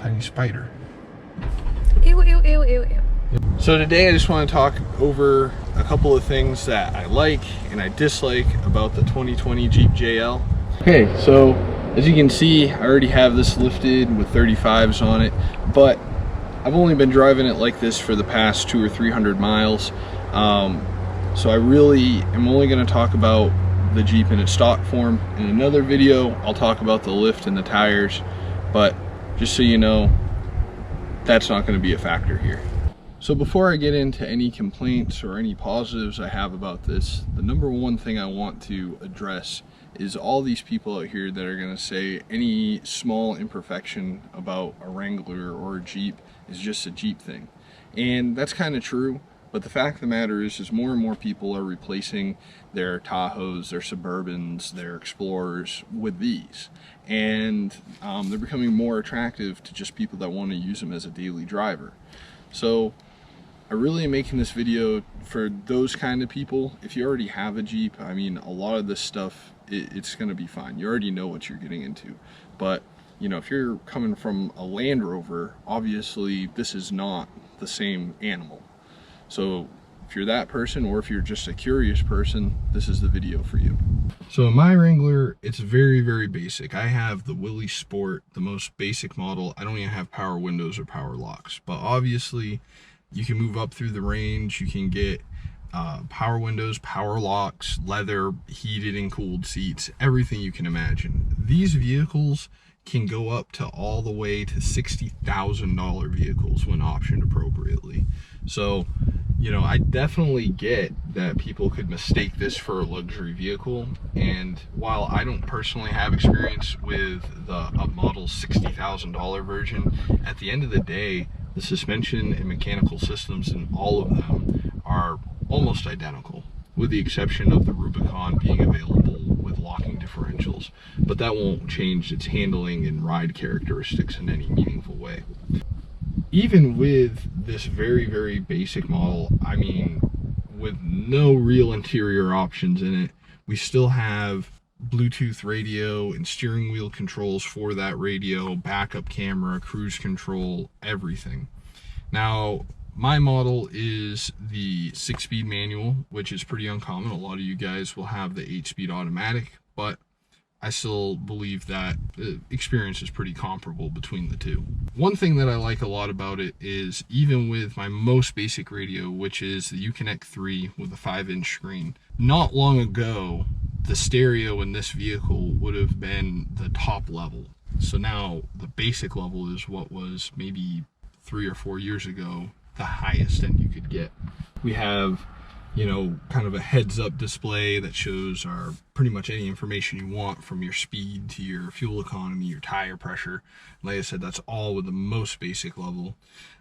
tiny spider. Ew, ew, ew, ew, ew. So today I just want to talk over a couple of things that I like and I dislike about the 2020 Jeep JL. Okay, so as you can see, I already have this lifted with 35s on it, but I've only been driving it like this for the past 200 or 300 miles. So I really am only going to talk about the Jeep in its stock form. In another video, I'll talk about the lift and the tires, but just so you know, that's not going to be a factor here. So before I get into any complaints or any positives I have about this, the number one thing I want to address is all these people out here that are going to say any small imperfection about a Wrangler or a Jeep is just a Jeep thing. And that's kind of true, but the fact of the matter is more and more people are replacing their Tahoes, their Suburbans, their Explorers with these. And they're becoming more attractive to just people that want to use them as a daily driver. So I really am making this video for those kind of people. If you already have a Jeep, I mean, a lot of this stuff, it's going to be fine. You already know what you're getting into. But, you know, if you're coming from a Land Rover, obviously this is not the same animal. So if you're that person, or if you're just a curious person, this is the video for you. So in my Wrangler, it's very, very basic. I have the Willys Sport, the most basic model. I don't even have power windows or power locks, but obviously you can move up through the range. You can get power windows, power locks, leather, heated and cooled seats, everything you can imagine. These vehicles can go up to all the way to $60,000 vehicles when optioned appropriately. So, you know, I definitely get that people could mistake this for a luxury vehicle. And while I don't personally have experience with the up-model $60,000 version, at the end of the day, the suspension and mechanical systems in all of them are almost identical, with the exception of the Rubicon being available with locking differentials. But that won't change its handling and ride characteristics in any meaningful way. Even with this very, very basic model, I mean, with no real interior options in it, we still have Bluetooth radio and steering wheel controls for that radio, backup camera, cruise control, everything. Now, my model is the 6-speed manual, which is pretty uncommon. A lot of you guys will have the 8-speed automatic, but I still believe that the experience is pretty comparable between the two. One thing that I like a lot about it is, even with my most basic radio, which is the Uconnect 3 with a 5-inch screen, not long ago, the stereo in this vehicle would have been the top level. So now the basic level is what was maybe 3 or 4 years ago the highest end you could get. We have, you know, kind of a heads-up display that shows pretty much any information you want, from your speed to your fuel economy, your tire pressure. Like I said, that's all with the most basic level.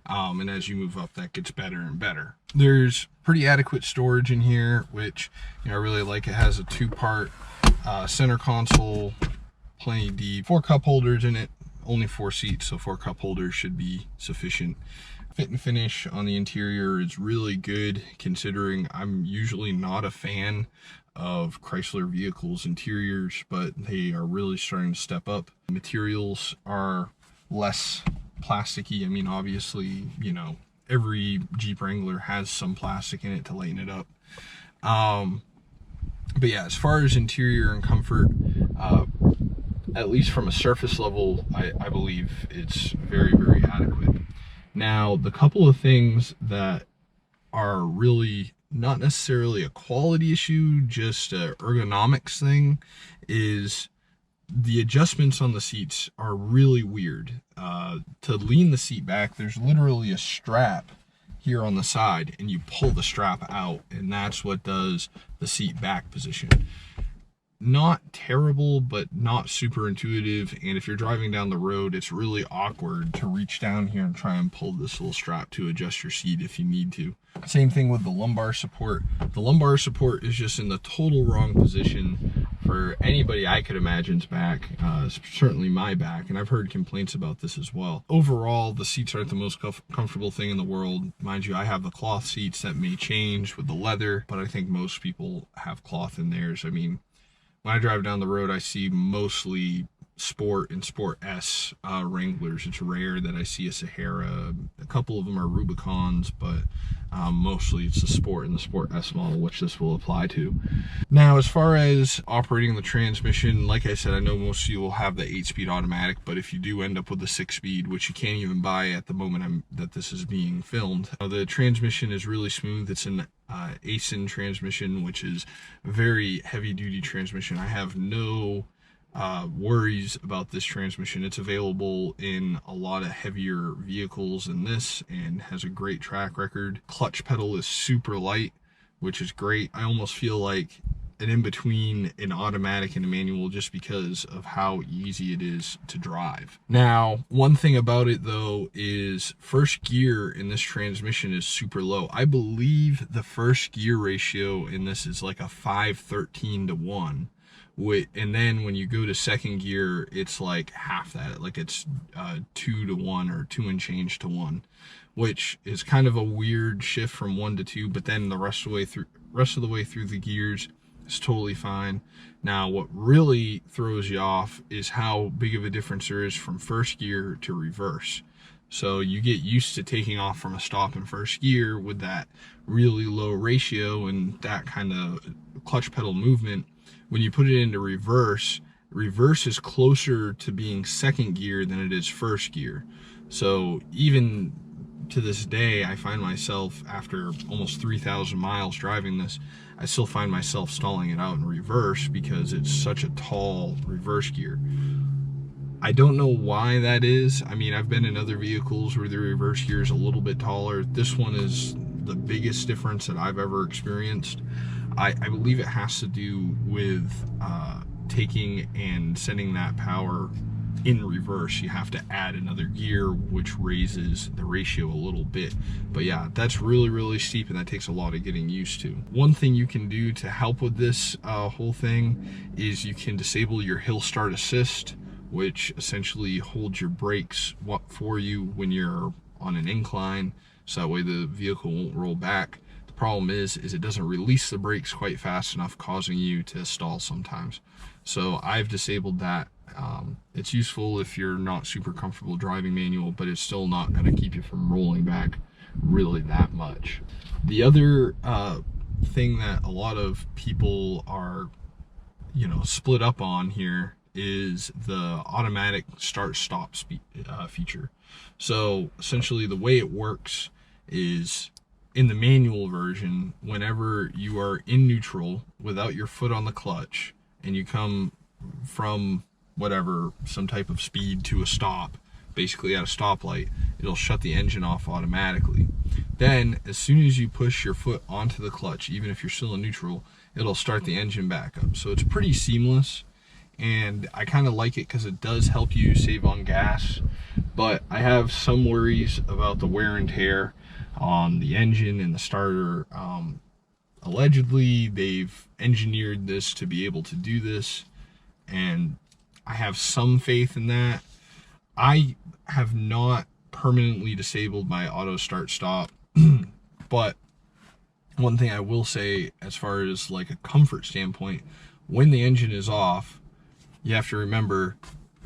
And as you move up, that gets better and better. There's pretty adequate storage in here, which, you know, I really like. It has a 2-part center console, plenty deep, 4 cup holders in it, only 4 seats, so 4 cup holders should be sufficient. Fit and finish on the interior is really good, considering I'm usually not a fan of Chrysler vehicles interiors, but they are really starting to step up. The materials are less plasticky. I mean, obviously, you know, every Jeep Wrangler has some plastic in it to lighten it up. But yeah, as far as interior and comfort, at least from a surface level, I believe it's very, very adequate. Now, the couple of things that are really not necessarily a quality issue, just an ergonomics thing, is the adjustments on the seats are really weird. To lean the seat back, there's literally a strap here on the side, and you pull the strap out, and that's what does the seat back position. Not terrible, but not super intuitive, and if you're driving down the road, it's really awkward to reach down here and try and pull this little strap to adjust your seat if you need to. Same thing with the lumbar support. The lumbar support is just in the total wrong position for anybody I could imagine's back, certainly my back, and I've heard complaints about this as well. Overall, the seats aren't the most comfortable thing in the world. Mind you, I have the cloth seats that may change with the leather, but I think most people have cloth in theirs. I mean, when I drive down the road, I see mostly Sport and Sport S Wranglers. It's rare that I see a Sahara. A couple of them are Rubicons, but mostly it's the Sport and the Sport S model, which this will apply to. Now, as far as operating the transmission, like I said, I know most of you will have the 8-speed automatic, but if you do end up with a 6-speed, which you can't even buy at the moment that this is being filmed, the transmission is really smooth. It's an ASIN transmission, which is a very heavy-duty transmission. I have no worries about this transmission. It's available in a lot of heavier vehicles than this and has a great track record. Clutch pedal is super light, which is great. I almost feel like an in-between an automatic and a manual just because of how easy it is to drive. Now, one thing about it though is first gear in this transmission is super low. I believe the first gear ratio in this is like a 5:13 to 1. And then when you go to second gear, it's like half that, like it's 2 to 1 or 2 and change to 1, which is kind of a weird shift from 1 to 2. But then the rest of the way through the gears is totally fine. Now, what really throws you off is how big of a difference there is from first gear to reverse. So you get used to taking off from a stop in first gear with that really low ratio and that kind of clutch pedal movement. When you put it into reverse, reverse is closer to being second gear than it is first gear. So even to this day, I find myself, after almost 3,000 miles driving this, I still find myself stalling it out in reverse because it's such a tall reverse gear. I don't know why that is. I mean, I've been in other vehicles where the reverse gear is a little bit taller. This one is the biggest difference that I've ever experienced. I believe it has to do with taking and sending that power in reverse. You have to add another gear, which raises the ratio a little bit. But yeah, that's really steep, and that takes a lot of getting used to. One thing you can do to help with this whole thing is you can disable your hill start assist, which essentially holds your brakes for you when you're on an incline, so that way the vehicle won't roll back. The problem is it doesn't release the brakes quite fast enough, causing you to stall sometimes. So I've disabled that. It's useful if you're not super comfortable driving manual, but it's still not going to keep you from rolling back really that much. The other thing that a lot of people are, split up on here is the automatic start-stop feature. So essentially the way it works is, in the manual version, whenever you are in neutral without your foot on the clutch and you come from whatever, some type of speed to a stop, basically at a stoplight, it'll shut the engine off automatically. Then as soon as you push your foot onto the clutch, even if you're still in neutral, it'll start the engine back up. So it's pretty seamless, and I kind of like it because it does help you save on gas. But I have some worries about the wear and tear on the engine and the starter. Allegedly they've engineered this to be able to do this, and I have some faith in that. I have not permanently disabled my auto start stop, but one thing I will say, as far as like a comfort standpoint, when the engine is off, you have to remember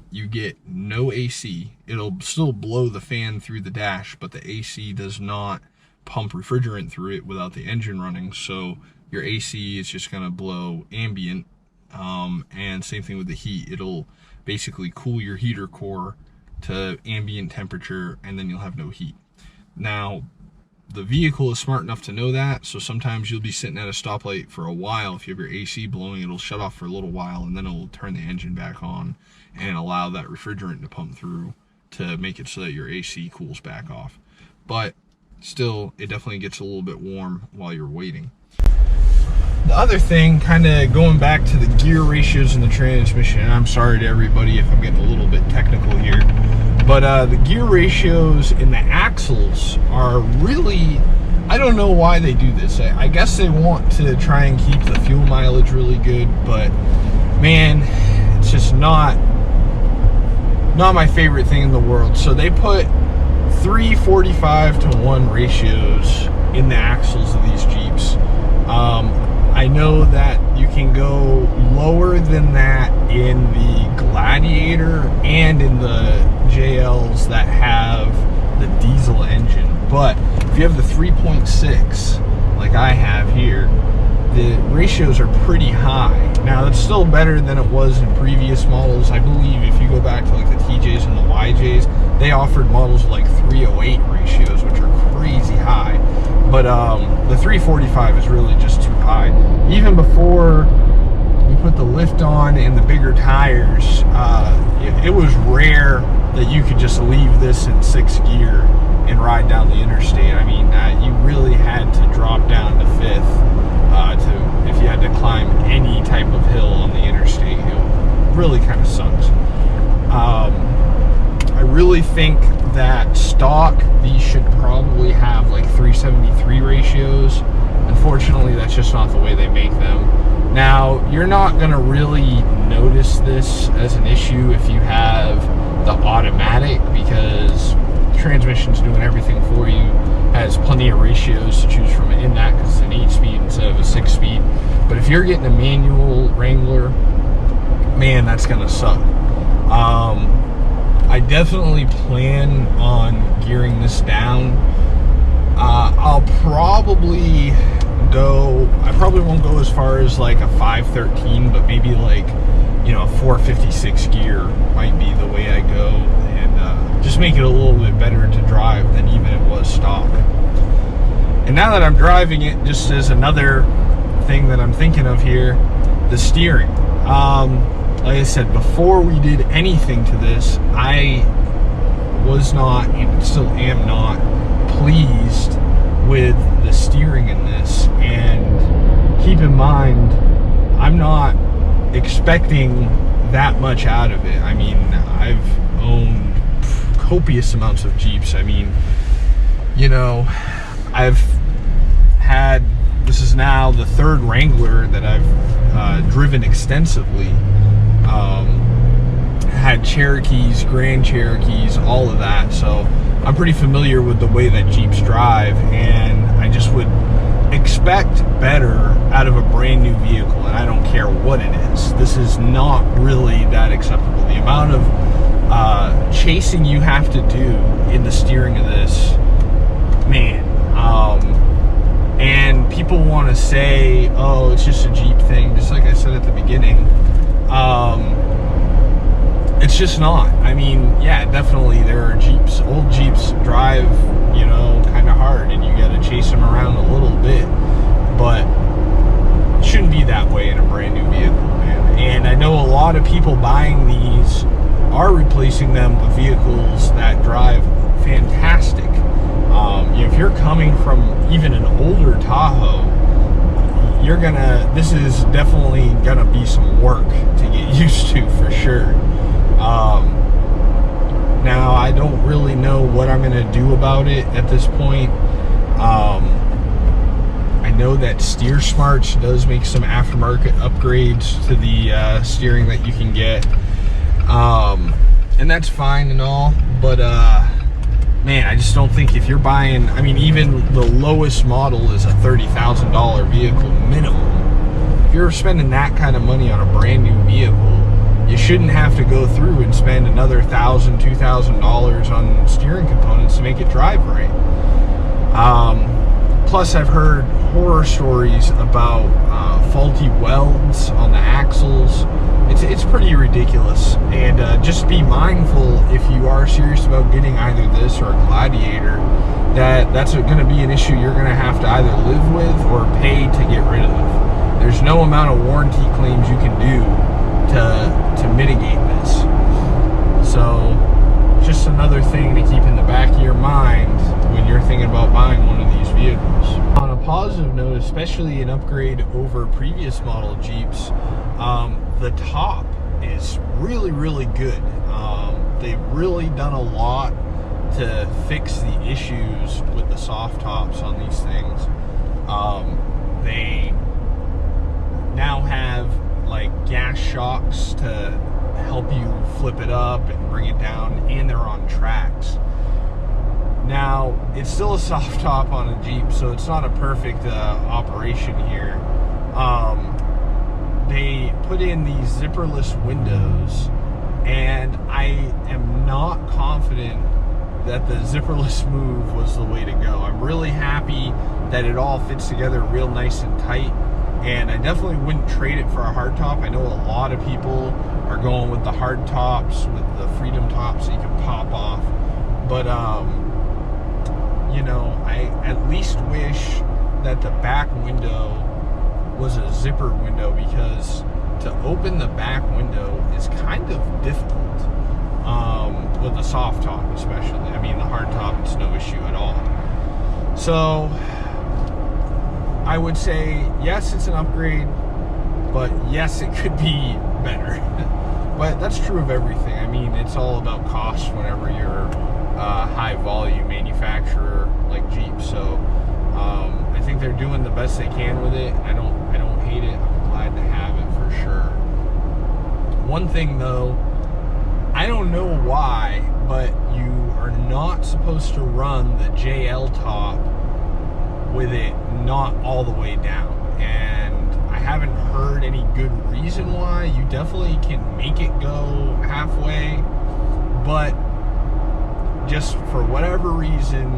you get no AC. It'll still blow the fan through the dash, but the AC does not pump refrigerant through it without the engine running. So your AC is just gonna blow ambient, and same thing with the heat. It'll basically cool your heater core to ambient temperature, and then you'll have no heat. Now, the vehicle is smart enough to know that, so sometimes you'll be sitting at a stoplight for a while. If you have your AC blowing, it'll shut off for a little while, and then it'll turn the engine back on and allow that refrigerant to pump through to make it so that your AC cools back off. But still, it definitely gets a little bit warm while you're waiting. The other thing, kind of going back to the gear ratios in the transmission, and I'm sorry to everybody if I'm getting a little bit technical here, but the gear ratios in the axles are really, I don't know why they do this. I guess they want to try and keep the fuel mileage really good, but man, it's just not my favorite thing in the world. So they put 3:45 to 1 ratios in the axles of these Jeeps. I know that you can go lower than that in the Gladiator and in the JLs that have the diesel engine. But if you have the 3.6 like I have here, the ratios are pretty high. Now that's still better than it was in previous models. I believe if you go back to like the TJs and the YJs, they offered models like 308 ratios, which are crazy high. But the 345 is really just too high. Even before we put the lift on and the bigger tires, it was rare that you could just leave this in 6th gear and ride down the interstate. I mean, you really had to drop down to 5th if you had to climb any type of hill on the interstate. It really kind of sucks. I really think that stock, these should probably have like 373 ratios. Unfortunately, that's just not the way they make them. Now, you're not going to really notice this as an issue if you have the automatic, because the transmission's doing everything for you, has plenty of ratios to choose from in that because it's an 8-speed instead of a 6-speed. But if you're getting a manual Wrangler, man, that's going to suck. I definitely plan on gearing this down. I'll probably I probably won't go as far as like a 513, but maybe like, you know, a 456 gear might be the way I go, and just make it a little bit better to drive than even it was stock. And now that I'm driving it, just as another thing that I'm thinking of here, the steering. Like I said, before we did anything to this, I was not, and still am not, pleased with the steering in this. And keep in mind, I'm not expecting that much out of it. I mean, I've owned copious amounts of Jeeps. I mean, you know, I've had, this is now the 3rd Wrangler that I've driven extensively. Had Cherokees, Grand Cherokees, all of that, so I'm pretty familiar with the way that Jeeps drive, and I just would expect better out of a brand new vehicle, and I don't care what it is. This is not really that acceptable. The amount of chasing you have to do in the steering of this, man. And people want to say, oh, it's just a Jeep thing, just like I said at the beginning. It's just not. I mean, yeah, definitely there are Jeeps, old Jeeps drive, you know, kind of hard, and you got to chase them around a little bit, but it shouldn't be that way in a brand new vehicle, man. And I know a lot of people buying these are replacing them with vehicles that drive fantastic. You know, if you're coming from even an older Tahoe, this is definitely gonna be some work to get used to, for sure. Now, I don't really know what I'm gonna do about it at this point. I know that Steer Smarts does make some aftermarket upgrades to the steering that you can get, and that's fine and all, but man, I just don't think if you're buying, I mean, even the lowest model is a $30,000 vehicle minimum. If you're spending that kind of money on a brand new vehicle, you shouldn't have to go through and spend another $1,000, $2,000 on steering components to make it drive right. Plus, I've heard horror stories about faulty welds on the axles. It's pretty ridiculous. And just be mindful, if you are serious about getting either this or a Gladiator, that's going to be an issue you're going to have to either live with or pay to get rid of. There's no amount of warranty claims you can do to mitigate this. So just another thing to keep in the back of your mind when you're thinking about buying one of these vehicles. On a positive note, especially an upgrade over previous model Jeeps, the top is really, really good. They've really done a lot to fix the issues with the soft tops on these things. They now have like gas shocks to help you flip it up and bring it down, and they're on tracks. Now, it's still a soft top on a Jeep, so it's not a perfect operation here. they put in these zipperless windows, and I am not confident that the zipperless move was the way to go. I'm really happy that it all fits together real nice and tight, and I definitely wouldn't trade it for a hard top. I know a lot of people are going with the hard tops, with the Freedom tops that you can pop off, but you know, I at least wish that the back window was a zipper window, because to open the back window is kind of difficult with a soft top especially. I mean, the hard top, it's no issue at all. So I would say yes, it's an upgrade, but yes, it could be better. But that's true of everything. I mean, it's all about cost whenever you're a high volume manufacturer like Jeep. So I think they're doing the best they can with it. I don't hate it. I'm glad to have it for sure. One thing though, I don't know why, but you are not supposed to run the JL top with it not all the way down, and I haven't heard any good reason why. You definitely can make it go halfway, but just for whatever reason,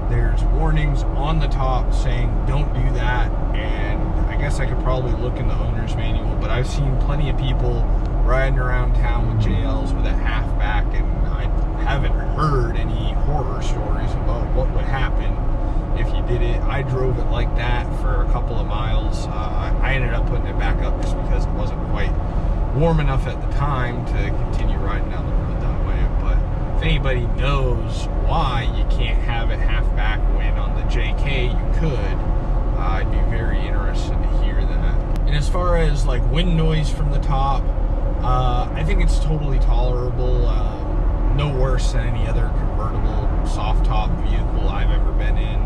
there's warnings on the top saying don't do that. And I guess I could probably look in the owner's manual, but I've seen plenty of people riding around town with JLs with a half back, and I haven't heard any horror stories about what would happen if you did it. I drove it like that for a couple of miles. I ended up putting it back up just because it wasn't quite warm enough at the time to continue riding down the road that way. But if anybody knows why you can't have it half back when on the JK you could, I'd be very interested to hear that. And as far as like wind noise from the top, I think it's totally tolerable. No worse than any other convertible soft top vehicle I've ever been in.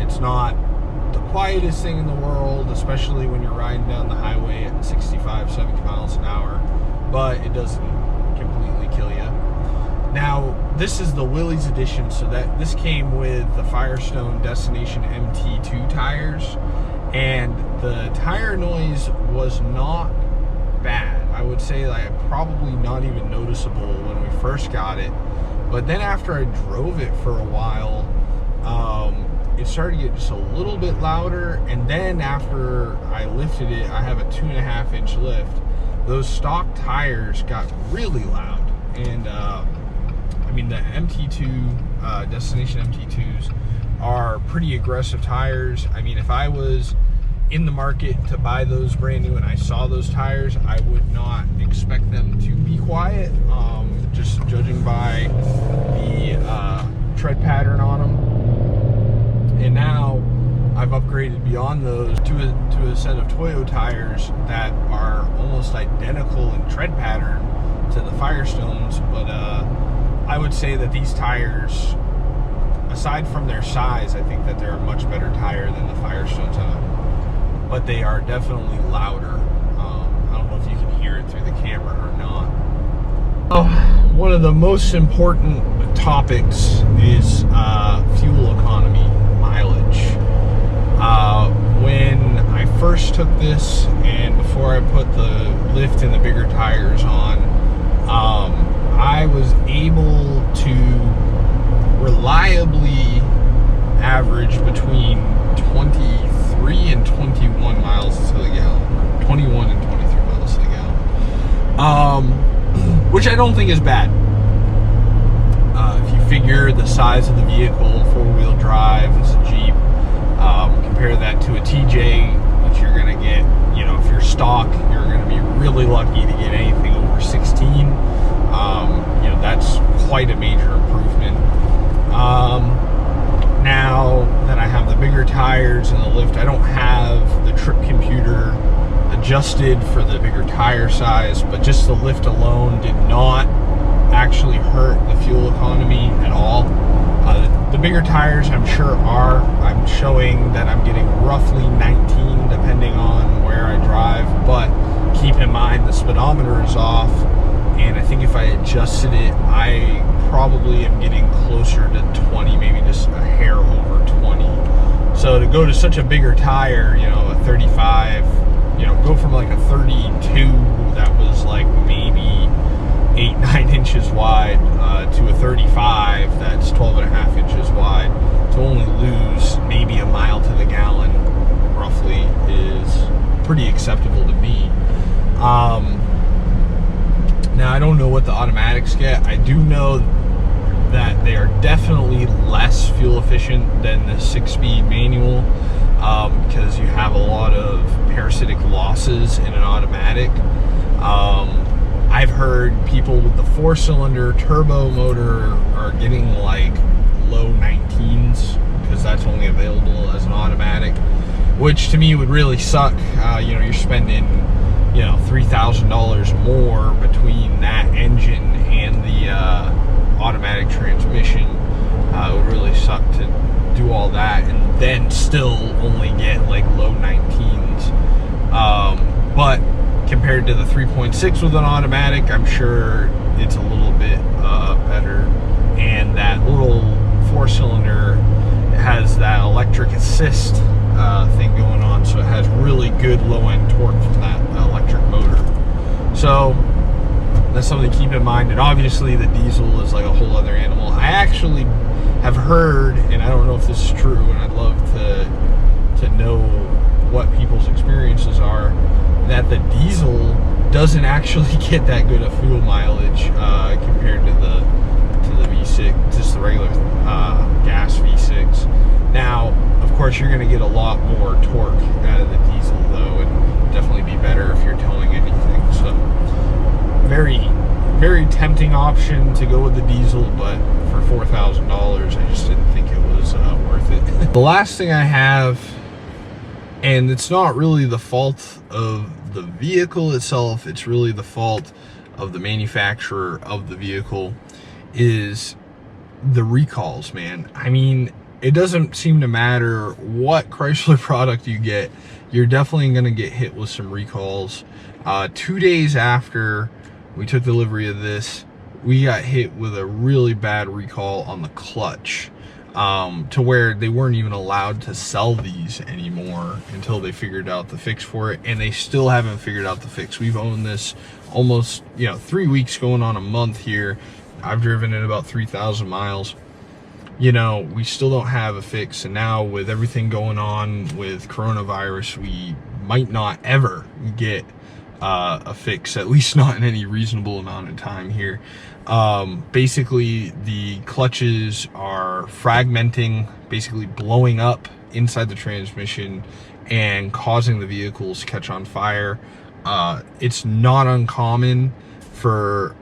It's not the quietest thing in the world, especially when you're riding down the highway at 65, 70 miles an hour, but it doesn't completely kill you. Now, this is the Willys edition, so that this came with the Firestone Destination MT2 tires, and the tire noise was not bad. I would say like probably not even noticeable when we first got it, but then after I drove it for a while, it started to get just a little bit louder. And then after I lifted it, I have a 2.5 inch lift, those stock tires got really loud. And I mean, the MT2 Destination MT2s are pretty aggressive tires. I mean, if I was in the market to buy those brand new and I saw those tires, I would not expect them to be quiet, just judging by the tread pattern on them. And now I've upgraded beyond those to a set of Toyo tires that are almost identical in tread pattern to the Firestones, but I would say that these tires, aside from their size, I think that they're a much better tire than the Firestones are. But they are definitely louder. I don't know if you can hear it through the camera or not. One of the most important topics is fuel economy, mileage. When I first took this, and before I put the lift and the bigger tires on, I was able to reliably average between 23 and 21 miles to the gallon, 21 and 23 miles to the gallon, which I don't think is bad. If you figure the size of the vehicle, four-wheel drive, it's a Jeep, compare that to a TJ, which you're going to get, you know, if you're stock, you're going to be really lucky to get anything over 16. You know, that's quite a major improvement. Now that I have the bigger tires and the lift, I don't have the trip computer adjusted for the bigger tire size, but just the lift alone did not actually hurt the fuel economy at all. The bigger tires, I'm sure, I'm showing that I'm getting roughly 19 depending on where I drive, but keep in mind the speedometer is off, and I think if I adjusted it, I probably am getting closer to 20, maybe just a hair over 20. So to go to such a bigger tire, you know, a 35, you know, go from like a 32 that was like maybe 8-9 inches wide to a 35 that's 12.5 inches wide, to only lose maybe a mile to the gallon roughly is pretty acceptable to me. Now I don't know what the automatics get. I do know that they are definitely less fuel efficient than the 6-speed manual, because you have a lot of parasitic losses in an automatic. I've heard people with the 4-cylinder turbo motor are getting like low 19s because that's only available as an automatic, which to me would really suck. You know, you're spending, you know, $3,000 more between that engine and the automatic transmission. It would really suck to do all that and then still only get like low 19s. But compared to the 3.6 with an automatic, I'm sure it's a little bit better. And that little 4-cylinder has that electric assist thing going on, so it has really good low-end torque from that electric motor. So that's something to keep in mind. And obviously the diesel is like a whole other animal. I actually have heard, and I don't know if this is true, and I'd love to know what people's experiences are, that the diesel doesn't actually get that good of fuel mileage compared to the V6, just the regular gas V6. Now, of course, you're going to get a lot more torque out of the diesel, though, and definitely be better if you're towing anything. So, very, very tempting option to go with the diesel, but for $4,000, I just didn't think it was worth it. The last thing I have, and it's not really the fault of the vehicle itself, it's really the fault of the manufacturer of the vehicle, is the recalls, man. I mean, it doesn't seem to matter what Chrysler product you get, you're definitely going to get hit with some recalls. 2 days after we took delivery of this, we got hit with a really bad recall on the clutch, to where they weren't even allowed to sell these anymore until they figured out the fix for it, and they still haven't figured out the fix. We've owned this almost, you know, 3 weeks, going on a month here. I've driven it about 3,000 miles. You know, we still don't have a fix, and now with everything going on with coronavirus, we might not ever get a fix, at least not in any reasonable amount of time here. Basically, the clutches are fragmenting, basically blowing up inside the transmission and causing the vehicles to catch on fire. It's not uncommon for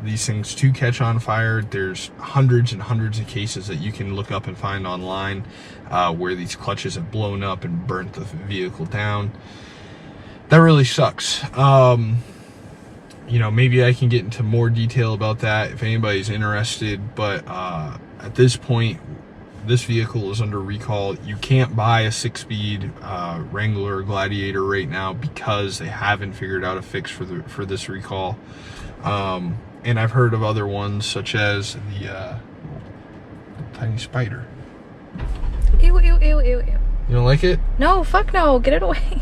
these things to catch on fire. There's hundreds and hundreds of cases that you can look up and find online where these clutches have blown up and burnt the vehicle down. That really sucks. You know, maybe I can get into more detail about that if anybody's interested, but at this point, this vehicle is under recall. You can't buy a 6-speed Wrangler Gladiator right now because they haven't figured out a fix for this recall. And I've heard of other ones, such as the tiny spider. Ew, ew, ew, ew, ew. You don't like it? No, fuck no. Get it away.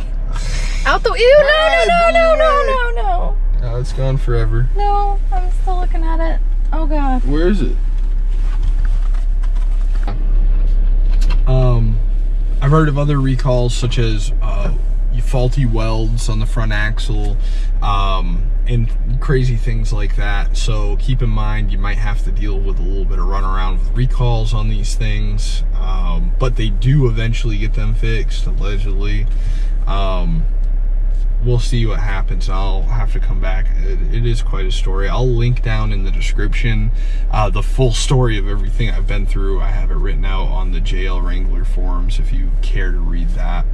Out the... Ew, no. Oh, it's gone forever. No, I'm still looking at it. Oh, God. Where is it? I've heard of other recalls, such as faulty welds on the front axle, and crazy things like that. So keep in mind, you might have to deal with a little bit of runaround with recalls on these things, but they do eventually get them fixed, allegedly. We'll see what happens. I'll have to come back. It is quite a story. I'll link down in the description the full story of everything I've been through. I have it written out on the JL Wrangler forums if you care to read that.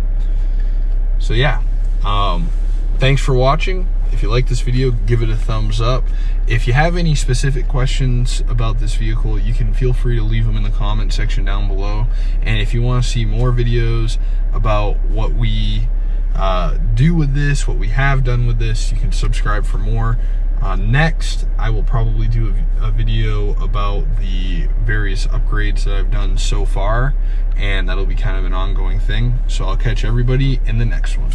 So yeah, thanks for watching. If you like this video, give it a thumbs up. If you have any specific questions about this vehicle, you can feel free to leave them in the comment section down below. And if you want to see more videos about what we do with this, what we have done with this, you can subscribe for more. Next, I will probably do a video about the various upgrades that I've done so far, and that'll be kind of an ongoing thing. So I'll catch everybody in the next one.